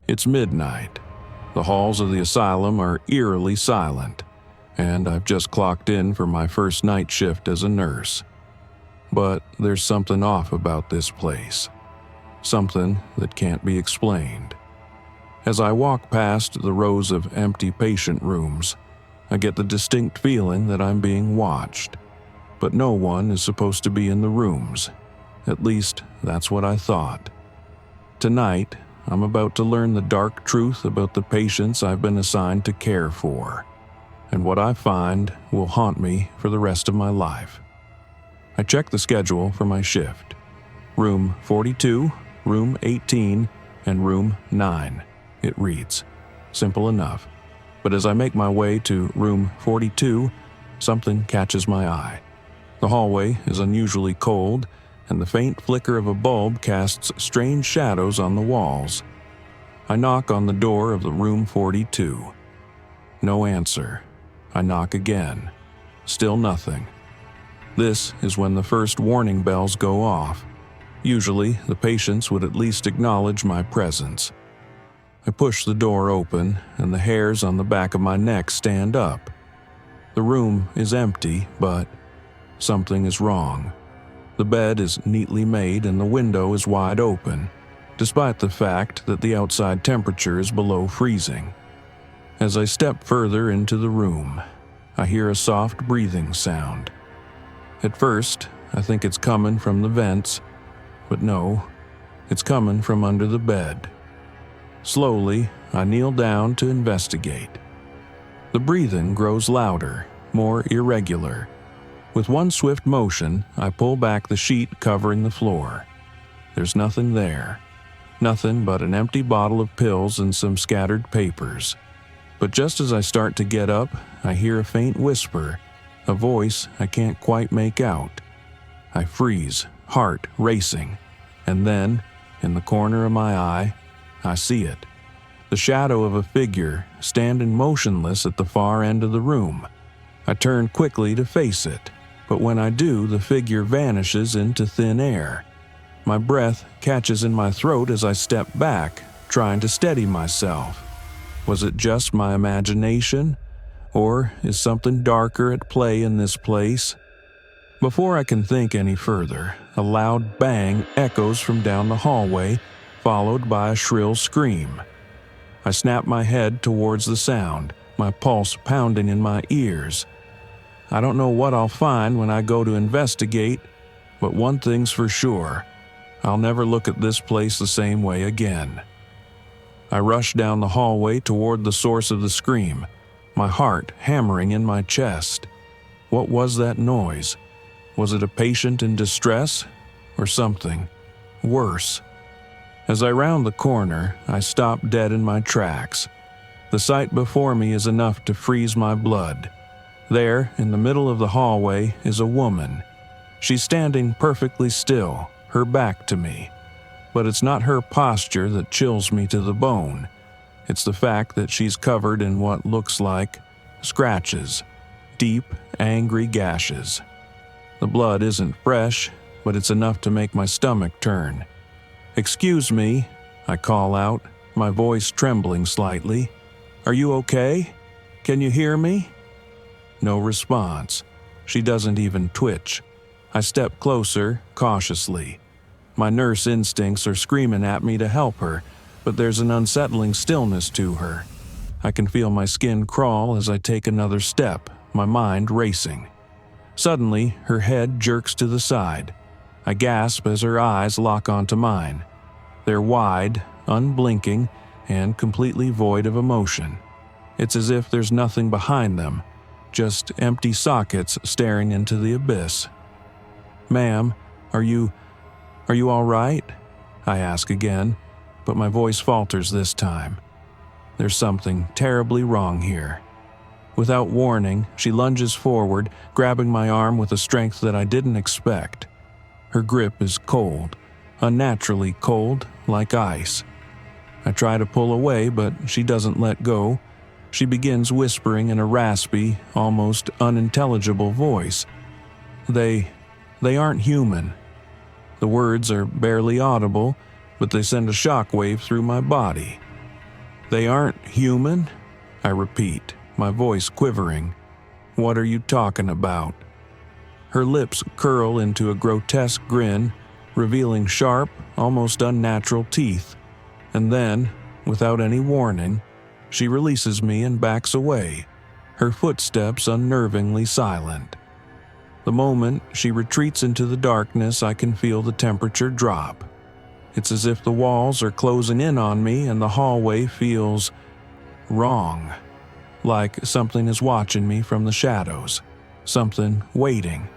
It's midnight. The halls of the asylum are eerily silent, and I've just clocked in for my first night shift as a nurse. But there's something off about this place. Something that can't be explained. As I walk past the rows of empty patient rooms, I get the distinct feeling that I'm being watched. But no one is supposed to be in the rooms. At least, that's what I thought. Tonight, I'm about to learn the dark truth about the patients I've been assigned to care for. And what I find will haunt me for the rest of my life. I check the schedule for my shift. Room 42, Room 18, and Room 9, it reads. Simple enough. But as I make my way to Room 42, something catches my eye. The hallway is unusually cold, and the faint flicker of a bulb casts strange shadows on the walls. I knock on the door of the Room 42. No answer. I knock again. Still nothing. This is when the first warning bells go off. Usually, the patients would at least acknowledge my presence. I push the door open, and the hairs on the back of my neck stand up. The room is empty, but something is wrong. The bed is neatly made and the window is wide open, despite the fact that the outside temperature is below freezing. As I step further into the room, I hear a soft breathing sound. At first, I think it's coming from the vents, but no, it's coming from under the bed. Slowly, I kneel down to investigate. The breathing grows louder, more irregular. With one swift motion, I pull back the sheet covering the floor. There's nothing there. Nothing but an empty bottle of pills and some scattered papers. But just as I start to get up, I hear a faint whisper, a voice I can't quite make out. I freeze, heart racing, and then, in the corner of my eye, I see it. The shadow of a figure standing motionless at the far end of the room. I turn quickly to face it, but when I do, the figure vanishes into thin air. My breath catches in my throat as I step back, trying to steady myself. Was it just my imagination? Or is something darker at play in this place? Before I can think any further, a loud bang echoes from down the hallway, followed by a shrill scream. I snap my head towards the sound, my pulse pounding in my ears. I don't know what I'll find when I go to investigate, but one thing's for sure. I'll never look at this place the same way again. I rush down the hallway toward the source of the scream, my heart hammering in my chest. What was that noise? Was it a patient in distress, or something worse? As I round the corner, I stop dead in my tracks. The sight before me is enough to freeze my blood. There, in the middle of the hallway, is a woman. She's standing perfectly still, her back to me. But it's not her posture that chills me to the bone. It's the fact that she's covered in what looks like scratches, deep, angry gashes. The blood isn't fresh, but it's enough to make my stomach turn. "Excuse me," I call out, my voice trembling slightly. "Are you okay? Can you hear me?" No response. She doesn't even twitch. I step closer, cautiously. My nurse instincts are screaming at me to help her, but there's an unsettling stillness to her. I can feel my skin crawl as I take another step, my mind racing. Suddenly, her head jerks to the side. I gasp as her eyes lock onto mine. They're wide, unblinking, and completely void of emotion. It's as if there's nothing behind them, just empty sockets staring into the abyss. "Ma'am, are you all right?" I ask again, but my voice falters this time. There's something terribly wrong here. Without warning, she lunges forward, grabbing my arm with a strength that I didn't expect. Her grip is cold, unnaturally cold, like ice. I try to pull away, but she doesn't let go. She begins whispering in a raspy, almost unintelligible voice. They aren't human." The words are barely audible, but they send a shockwave through my body. They aren't human? I repeat, my voice quivering. What are you talking about? Her lips curl into a grotesque grin, revealing sharp, almost unnatural teeth. And then, without any warning, she releases me and backs away, her footsteps unnervingly silent. The moment she retreats into the darkness, I can feel the temperature drop. It's as if the walls are closing in on me and the hallway feels wrong, like something is watching me from the shadows, something waiting.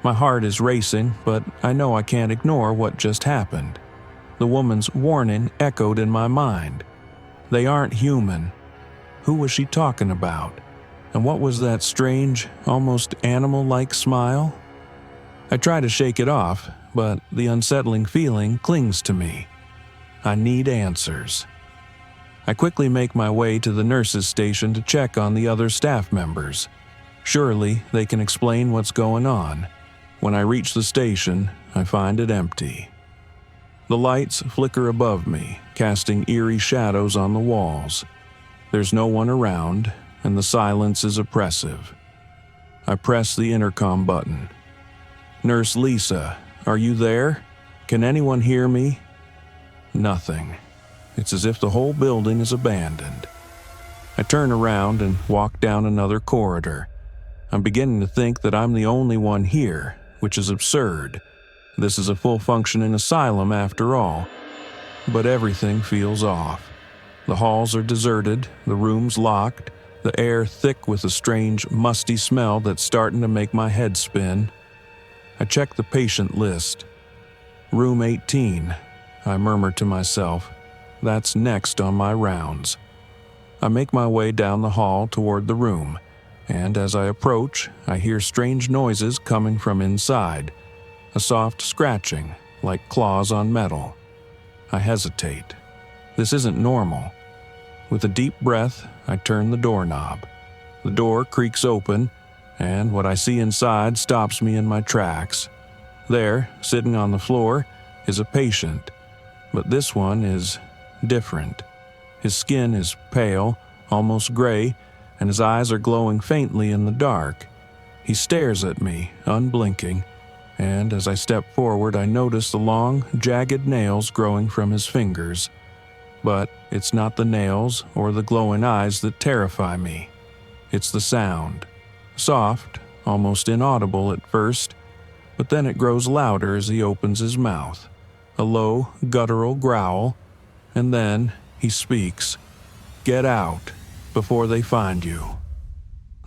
My heart is racing, but I know I can't ignore what just happened. The woman's warning echoed in my mind. They aren't human. Who was she talking about? And what was that strange, almost animal-like smile? I try to shake it off, but the unsettling feeling clings to me. I need answers. I quickly make my way to the nurses' station to check on the other staff members. Surely they can explain what's going on. When I reach the station, I find it empty. The lights flicker above me, casting eerie shadows on the walls. There's no one around, and the silence is oppressive. I press the intercom button. Nurse Lisa, are you there? Can anyone hear me? Nothing. It's as if the whole building is abandoned. I turn around and walk down another corridor. I'm beginning to think that I'm the only one here, which is absurd. This is a full-functioning asylum after all. But everything feels off. The halls are deserted, the rooms locked, the air thick with a strange, musty smell that's starting to make my head spin. I check the patient list. Room 18, I murmur to myself. That's next on my rounds. I make my way down the hall toward the room, and as I approach, I hear strange noises coming from inside. A soft scratching, like claws on metal. I hesitate. This isn't normal. With a deep breath, I turn the doorknob. The door creaks open, and what I see inside stops me in my tracks. There, sitting on the floor, is a patient. But this one is different. His skin is pale, almost gray, and his eyes are glowing faintly in the dark. He stares at me, unblinking, and as I step forward, I notice the long, jagged nails growing from his fingers. But it's not the nails or the glowing eyes that terrify me. It's the sound. Soft, almost inaudible at first, but then it grows louder as he opens his mouth. A low, guttural growl, and then he speaks. Get out, before they find you.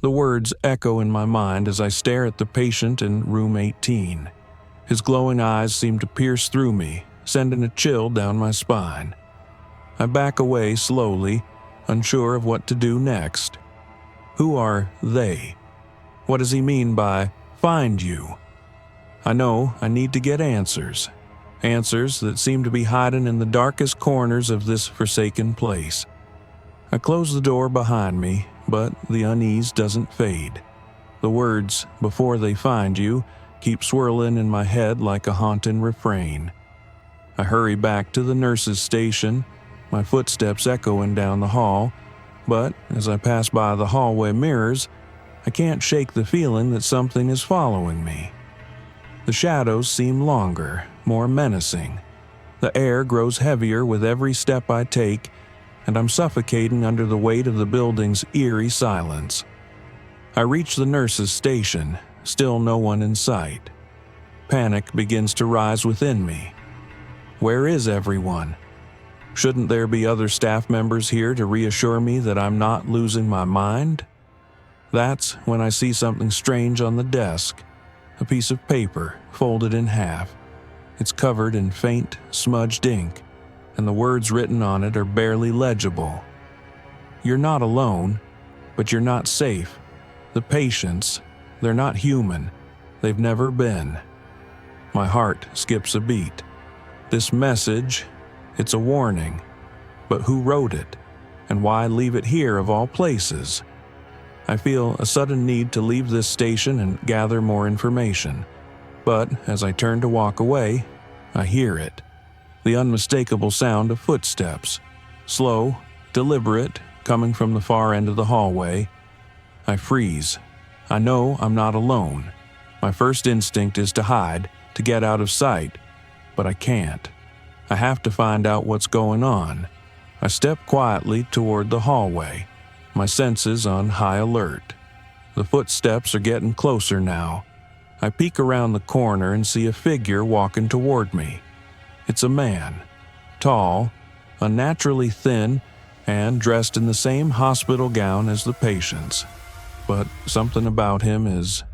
The words echo in my mind as I stare at the patient in room 18. His glowing eyes seem to pierce through me, sending a chill down my spine. I back away slowly, unsure of what to do next. Who are they? What does he mean by find you? I know I need to get answers. Answers that seem to be hiding in the darkest corners of this forsaken place. I close the door behind me, but the unease doesn't fade. The words, before they find you, keep swirling in my head like a haunting refrain. I hurry back to the nurse's station, my footsteps echoing down the hall, but as I pass by the hallway mirrors, I can't shake the feeling that something is following me. The shadows seem longer, more menacing. The air grows heavier with every step I take, and I'm suffocating under the weight of the building's eerie silence. I reach the nurse's station, still no one in sight. Panic begins to rise within me. Where is everyone? Shouldn't there be other staff members here to reassure me that I'm not losing my mind? That's when I see something strange on the desk. A piece of paper folded in half. It's covered in faint, smudged ink, and the words written on it are barely legible. You're not alone, but you're not safe. The patients, they're not human. They've never been. My heart skips a beat. This message, it's a warning. But who wrote it? And why leave it here of all places? I feel a sudden need to leave this station and gather more information. But as I turn to walk away, I hear it. The unmistakable sound of footsteps. Slow, deliberate, coming from the far end of the hallway. I freeze. I know I'm not alone. My first instinct is to hide, to get out of sight, but I can't. I have to find out what's going on. I step quietly toward the hallway, my senses on high alert. The footsteps are getting closer now. I peek around the corner and see a figure walking toward me. It's a man, tall, unnaturally thin, and dressed in the same hospital gown as the patients. But something about him is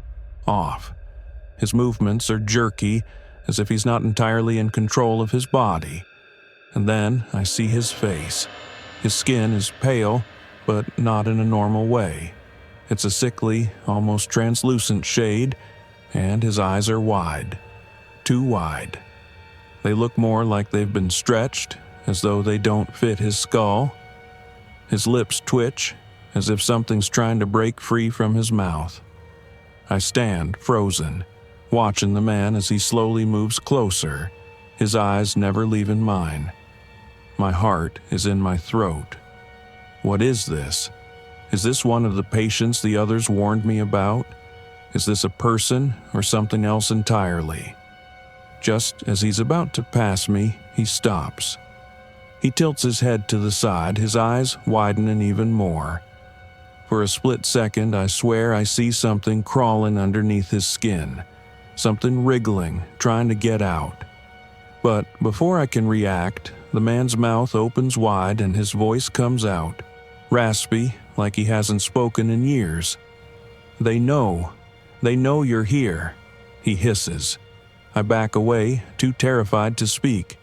off. His movements are jerky, as if he's not entirely in control of his body. And then I see his face. His skin is pale, but not in a normal way. It's a sickly, almost translucent shade, and his eyes are wide. Too wide. They look more like they've been stretched, as though they don't fit his skull. His lips twitch, as if something's trying to break free from his mouth. I stand, frozen, watching the man as he slowly moves closer, his eyes never leaving mine. My heart is in my throat. What is this? Is this one of the patients the others warned me about? Is this a person or something else entirely? Just as he's about to pass me, he stops. He tilts his head to the side, his eyes widening even more. For a split second, I swear I see something crawling underneath his skin, something wriggling, trying to get out. But before I can react, the man's mouth opens wide and his voice comes out, raspy, like he hasn't spoken in years. They know you're here," he hisses. I back away, too terrified to speak.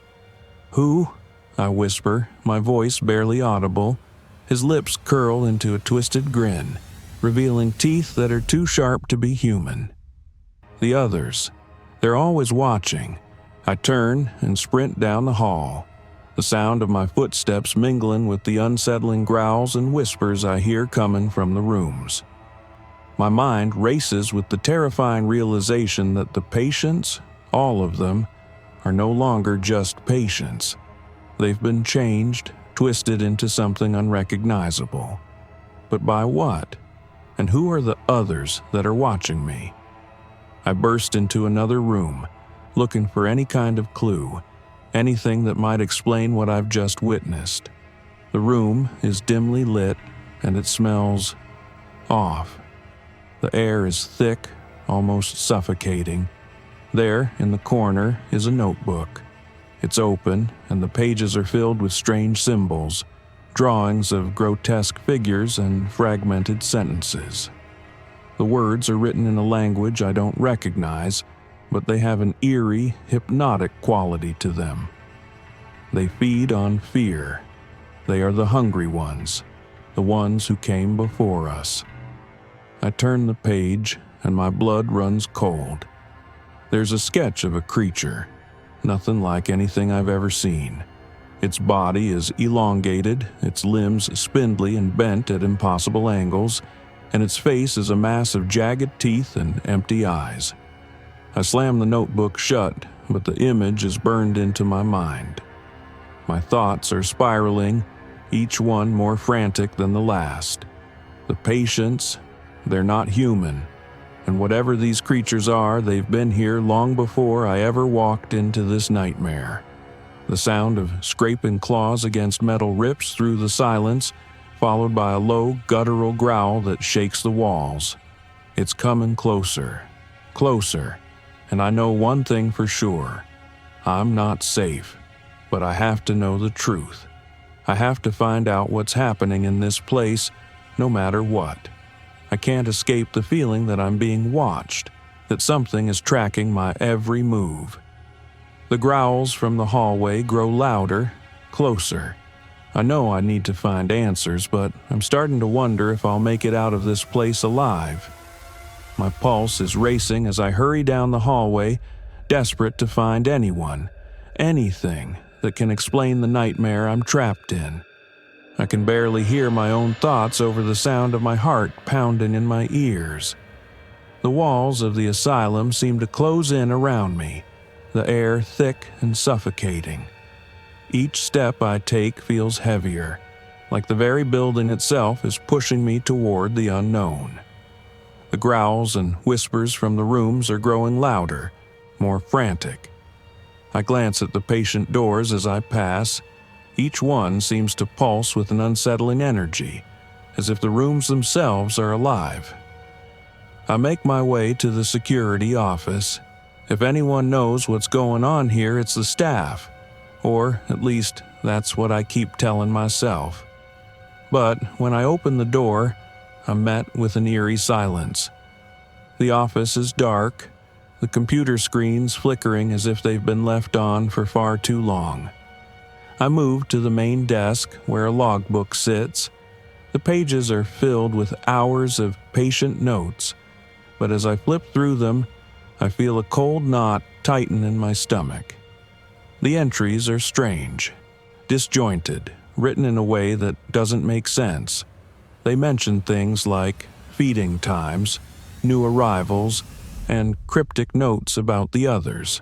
"Who?" I whisper, my voice barely audible. His lips curl into a twisted grin, revealing teeth that are too sharp to be human. The others, they're always watching. I turn and sprint down the hall, the sound of my footsteps mingling with the unsettling growls and whispers I hear coming from the rooms. My mind races with the terrifying realization that the patients, all of them, are no longer just patients. They've been changed, twisted into something unrecognizable. But by what? And who are the others that are watching me? I burst into another room, looking for any kind of clue, anything that might explain what I've just witnessed. The room is dimly lit, and it smells off. The air is thick, almost suffocating. There, in the corner, is a notebook. It's open, and the pages are filled with strange symbols, drawings of grotesque figures and fragmented sentences. The words are written in a language I don't recognize, but they have an eerie, hypnotic quality to them. They feed on fear. They are the hungry ones, the ones who came before us. I turn the page, and my blood runs cold. There's a sketch of a creature, nothing like anything I've ever seen. Its body is elongated, its limbs spindly and bent at impossible angles, and its face is a mass of jagged teeth and empty eyes. I slam the notebook shut, but the image is burned into my mind. My thoughts are spiraling, each one more frantic than the last. The patients, they're not human, and whatever these creatures are, they've been here long before I ever walked into this nightmare. The sound of scraping claws against metal rips through the silence, followed by a low, guttural growl that shakes the walls. It's coming closer, closer, and I know one thing for sure. I'm not safe, but I have to know the truth. I have to find out what's happening in this place, no matter what. I can't escape the feeling that I'm being watched, that something is tracking my every move. The growls from the hallway grow louder, closer. I know I need to find answers, but I'm starting to wonder if I'll make it out of this place alive. My pulse is racing as I hurry down the hallway, desperate to find anyone, anything that can explain the nightmare I'm trapped in. I can barely hear my own thoughts over the sound of my heart pounding in my ears. The walls of the asylum seem to close in around me, the air thick and suffocating. Each step I take feels heavier, like the very building itself is pushing me toward the unknown. The growls and whispers from the rooms are growing louder, more frantic. I glance at the patient doors as I pass. Each one seems to pulse with an unsettling energy, as if the rooms themselves are alive. I make my way to the security office. If anyone knows what's going on here, it's the staff, or at least that's what I keep telling myself. But when I open the door, I'm met with an eerie silence. The office is dark, the computer screens flickering as if they've been left on for far too long. I move to the main desk where a logbook sits. The pages are filled with hours of patient notes, but as I flip through them, I feel a cold knot tighten in my stomach. The entries are strange, disjointed, written in a way that doesn't make sense. They mention things like feeding times, new arrivals, and cryptic notes about the others.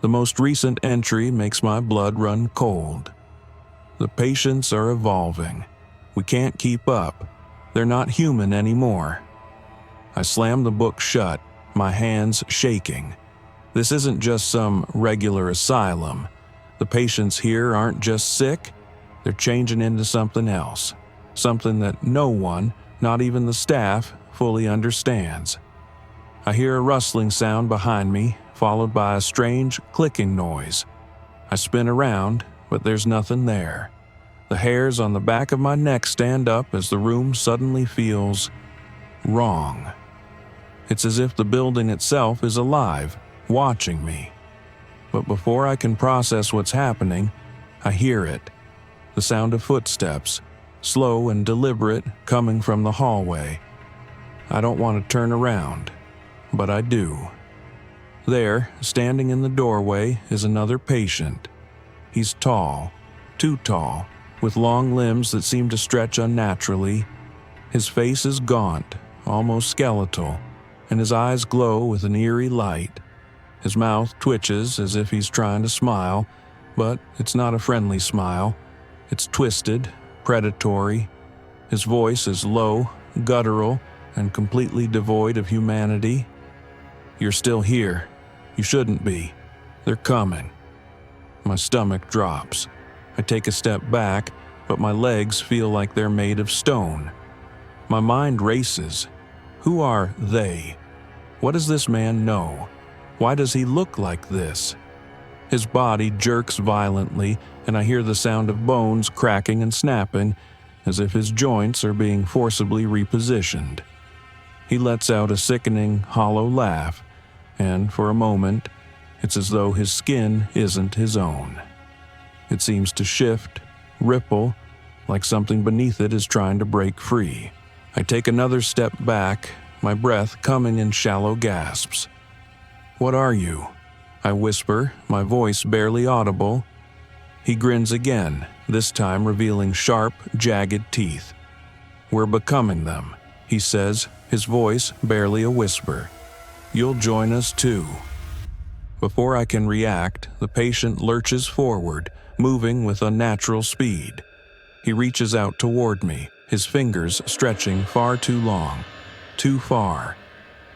The most recent entry makes my blood run cold. The patients are evolving. We can't keep up. They're not human anymore. I slam the book shut, my hands shaking. This isn't just some regular asylum. The patients here aren't just sick, they're changing into something else. Something that no one, not even the staff, fully understands. I hear a rustling sound behind me, followed by a strange clicking noise. I spin around, but there's nothing there. The hairs on the back of my neck stand up as the room suddenly feels wrong. It's as if the building itself is alive, watching me. But before I can process what's happening, I hear it. The sound of footsteps, slow and deliberate, coming from the hallway. I don't want to turn around, but I do. There, standing in the doorway, is another patient. He's tall, too tall, with long limbs that seem to stretch unnaturally. His face is gaunt, almost skeletal, and his eyes glow with an eerie light. His mouth twitches as if he's trying to smile, but it's not a friendly smile. It's twisted, predatory. His voice is low, guttural, and completely devoid of humanity. "You're still here. You shouldn't be. They're coming." My stomach drops. I take a step back, but my legs feel like they're made of stone. My mind races. Who are they? What does this man know? Why does he look like this? His body jerks violently, and I hear the sound of bones cracking and snapping, as if his joints are being forcibly repositioned. He lets out a sickening, hollow laugh, and for a moment, it's as though his skin isn't his own. It seems to shift, ripple, like something beneath it is trying to break free. I take another step back, my breath coming in shallow gasps. "What are you?" I whisper, my voice barely audible. He grins again, this time revealing sharp, jagged teeth. "We're becoming them," he says, his voice barely a whisper. "You'll join us too." Before I can react, the patient lurches forward, moving with unnatural speed. He reaches out toward me, his fingers stretching far too long. Too far.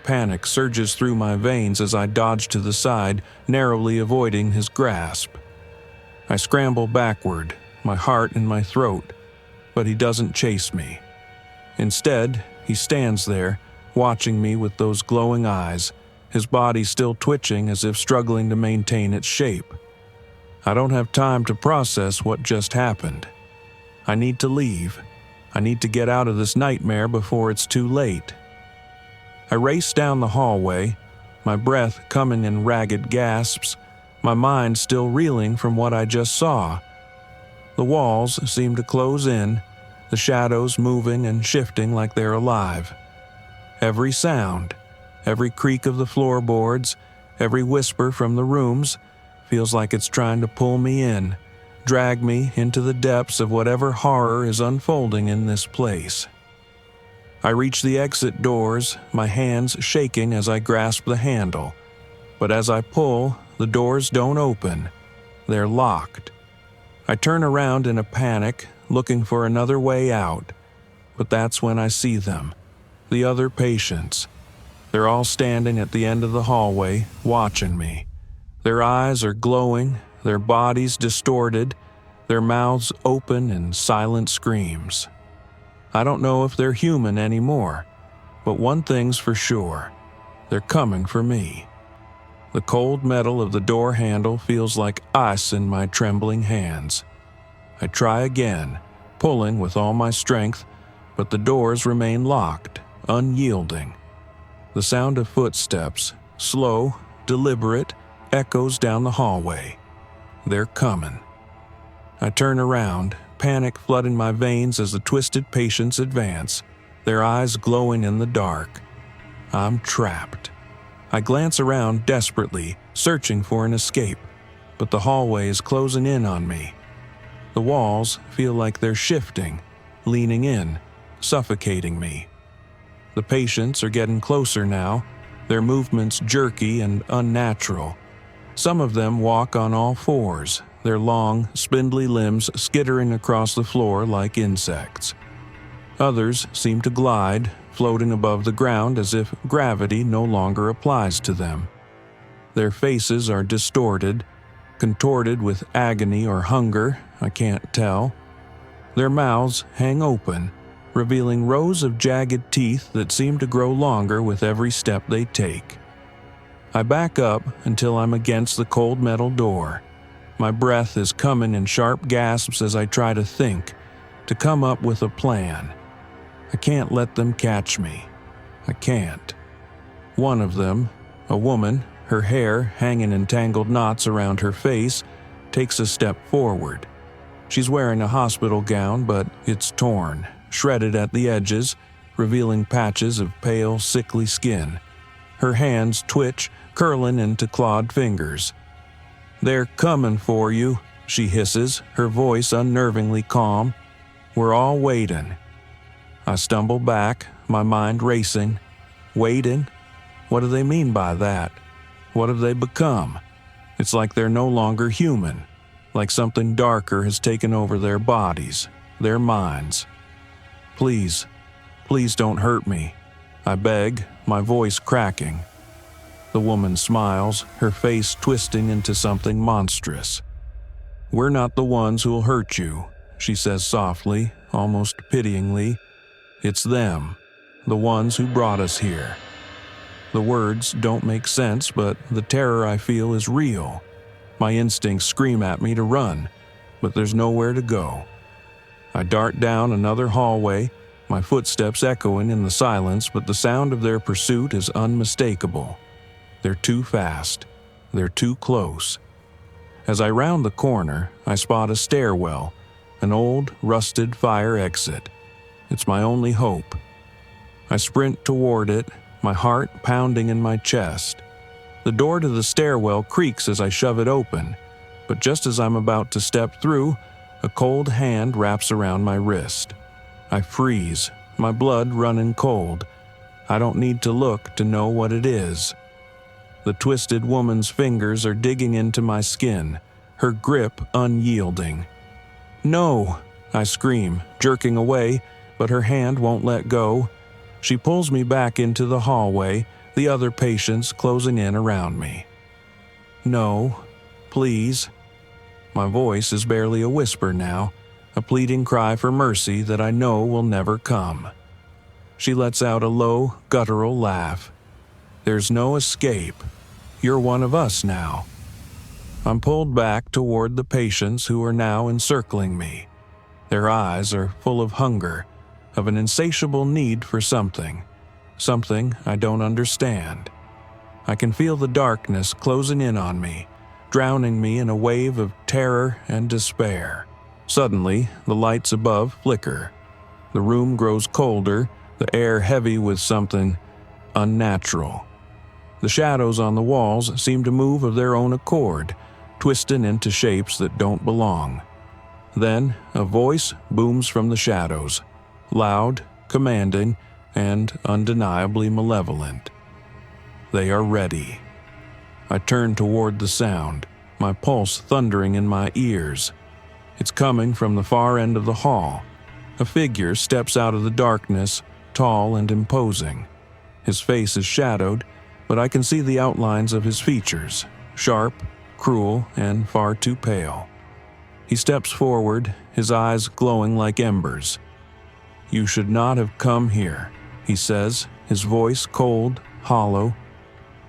Panic surges through my veins as I dodge to the side, narrowly avoiding his grasp. I scramble backward, my heart in my throat, but he doesn't chase me. Instead, he stands there, watching me with those glowing eyes, his body still twitching as if struggling to maintain its shape. I don't have time to process what just happened. I need to leave. I need to get out of this nightmare before it's too late. I race down the hallway, my breath coming in ragged gasps, my mind still reeling from what I just saw. The walls seem to close in, the shadows moving and shifting like they're alive. Every sound, every creak of the floorboards, every whisper from the rooms feels like it's trying to pull me in, drag me into the depths of whatever horror is unfolding in this place. I reach the exit doors, my hands shaking as I grasp the handle. But as I pull, the doors don't open. They're locked. I turn around in a panic, looking for another way out. But that's when I see them, the other patients. They're all standing at the end of the hallway, watching me. Their eyes are glowing, their bodies distorted, their mouths open in silent screams. I don't know if they're human anymore, but one thing's for sure. They're coming for me. The cold metal of the door handle feels like ice in my trembling hands. I try again, pulling with all my strength, but the doors remain locked, unyielding. The sound of footsteps, slow, deliberate, echoes down the hallway. They're coming. I turn around, panic flooding my veins as the twisted patients advance, their eyes glowing in the dark. I'm trapped. I glance around desperately, searching for an escape, but the hallway is closing in on me. The walls feel like they're shifting, leaning in, suffocating me. The patients are getting closer now, their movements jerky and unnatural. Some of them walk on all fours, their long, spindly limbs skittering across the floor like insects. Others seem to glide, floating above the ground as if gravity no longer applies to them. Their faces are distorted, contorted with agony or hunger, I can't tell. Their mouths hang open, revealing rows of jagged teeth that seem to grow longer with every step they take. I back up until I'm against the cold metal door. My breath is coming in sharp gasps as I try to think, to come up with a plan. I can't let them catch me. I can't. One of them, a woman, her hair hanging in tangled knots around her face, takes a step forward. She's wearing a hospital gown, but it's torn, shredded at the edges, revealing patches of pale, sickly skin. Her hands twitch, curling into clawed fingers. "They're coming for you," she hisses, her voice unnervingly calm. "We're all waiting." I stumble back, my mind racing. Waiting? What do they mean by that? What have they become? It's like they're no longer human, like something darker has taken over their bodies, their minds. Please, please don't hurt me," I beg, my voice cracking. The woman smiles, her face twisting into something monstrous. "We're not the ones who'll hurt you," she says softly, almost pityingly. "It's them, the ones who brought us here." The words don't make sense, but the terror I feel is real. My instincts scream at me to run, but there's nowhere to go. I dart down another hallway, my footsteps echoing in the silence, but the sound of their pursuit is unmistakable. They're too fast. They're too close. As I round the corner, I spot a stairwell, an old, rusted fire exit. It's my only hope. I sprint toward it, my heart pounding in my chest. The door to the stairwell creaks as I shove it open, but just as I'm about to step through, a cold hand wraps around my wrist. I freeze, my blood running cold. I don't need to look to know what it is. The twisted woman's fingers are digging into my skin, her grip unyielding. "No!" I scream, jerking away, but her hand won't let go. She pulls me back into the hallway, the other patients closing in around me. "No, please." My voice is barely a whisper now, a pleading cry for mercy that I know will never come. She lets out a low, guttural laugh. "There's no escape. You're one of us now." I'm pulled back toward the patients who are now encircling me. Their eyes are full of hunger, of an insatiable need for something I don't understand. I can feel the darkness closing in on me, drowning me in a wave of terror and despair. Suddenly, the lights above flicker. The room grows colder, the air heavy with something unnatural. The shadows on the walls seem to move of their own accord, twisting into shapes that don't belong. Then, a voice booms from the shadows, loud, commanding, and undeniably malevolent. They are ready. I turn toward the sound, my pulse thundering in my ears. It's coming from the far end of the hall. A figure steps out of the darkness, tall and imposing. His face is shadowed, but I can see the outlines of his features, sharp, cruel, and far too pale. He steps forward, his eyes glowing like embers. "You should not have come here," he says, his voice cold, hollow.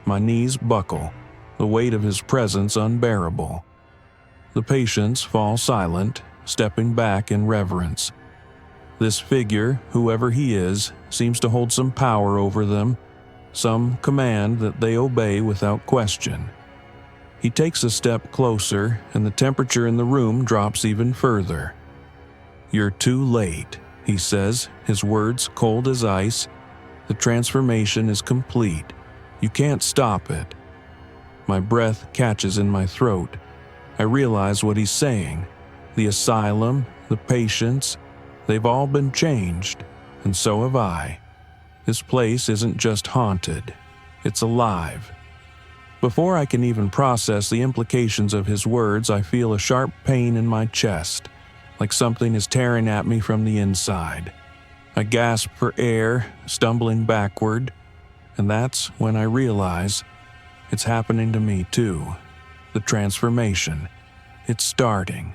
My knees buckle, the weight of his presence unbearable. The patients fall silent, stepping back in reverence. This figure, whoever he is, seems to hold some power over them, some command that they obey without question. He takes a step closer, and the temperature in the room drops even further. "You're too late," he says, his words cold as ice. "The transformation is complete. You can't stop it." My breath catches in my throat. I realize what he's saying. The asylum, the patients, they've all been changed, and so have I. This place isn't just haunted, it's alive. Before I can even process the implications of his words, I feel a sharp pain in my chest, like something is tearing at me from the inside. I gasp for air, stumbling backward, and that's when I realize it's happening to me too. The transformation. It's starting.